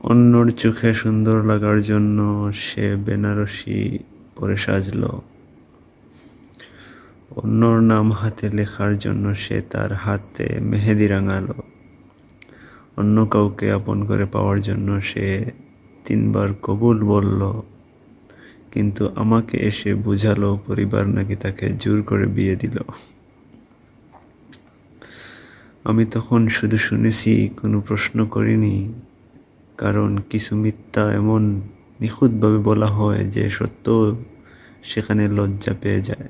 অন্যর চোখে সুন্দর লাগার জন্য সে বেনারসি পরে সাজলো। অন্যর নাম হাতে লেখার জন্য সে তার হাতে মেহেদি রাঙালো। অন্য কাউকে আপন করে পাওয়ার জন্য সে 3 বার কবুল বলল। কিন্তু আমাকে এসে বুঝালো পরিবার নাকি তাকে জোর করে বিয়ে দিল। আমি তখন শুধু শুনেছি, কোনো প্রশ্ন করিনি, কারণ কিছু মিথ্যা এমন নিখুঁতভাবে বলা হয় যে সত্য সেখানে লজ্জা পেয়ে যায়।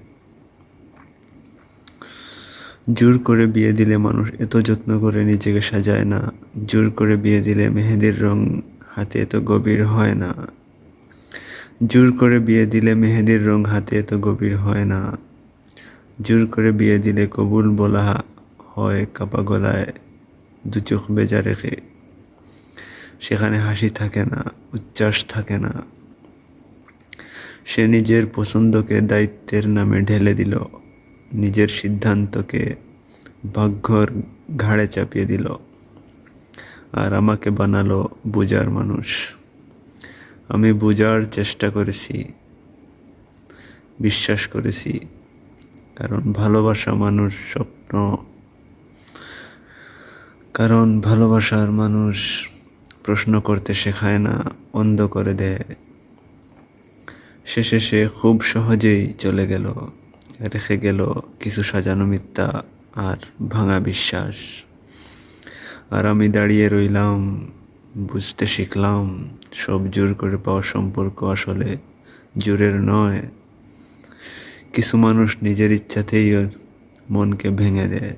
জোর করে বিয়ে দিলে মানুষ এত যত্ন করে নিজেকে সাজায় না। জোর করে বিয়ে দিলে মেহেদির রং হাতে এত গভীর হয় না। জোর করে বিয়ে দিলে মেহেদির রং হাতে এত গভীর হয় না। জোর করে বিয়ে দিলে কবুল বলা হয় কাপা গলায়, 2 চোখ বেজা রেখে। সেখানে হাসি থাকে না, উচ্ছ্বাস থাকে না। সে নিজের পছন্দকে দায়িত্বের নামে ঢেলে দিল, নিজের সিদ্ধান্তকে ভাগ্যর ঘাড়ে চাপিয়ে দিল, আর আমাকে বানালো বোঝার মানুষ। আমি বোঝার চেষ্টা করেছি, বিশ্বাস করেছি, কারণ ভালোবাসার মানুষ প্রশ্ন করতে শেখায় না, অন্ধ করে দেয়। শেষে সে খুব সহজেই চলে গেল, রেখে গেল কিছু সাজানো মিথ্যা আর ভাঙা বিশ্বাস। আর আমি দাঁড়িয়ে রইলাম, বুঝতে শিখলাম সব জোর করে পাওয়া সম্পর্ক আসলে জোরের নয়। কিছু মানুষ নিজের ইচ্ছাতেই মনকে ভেঙে দেয়।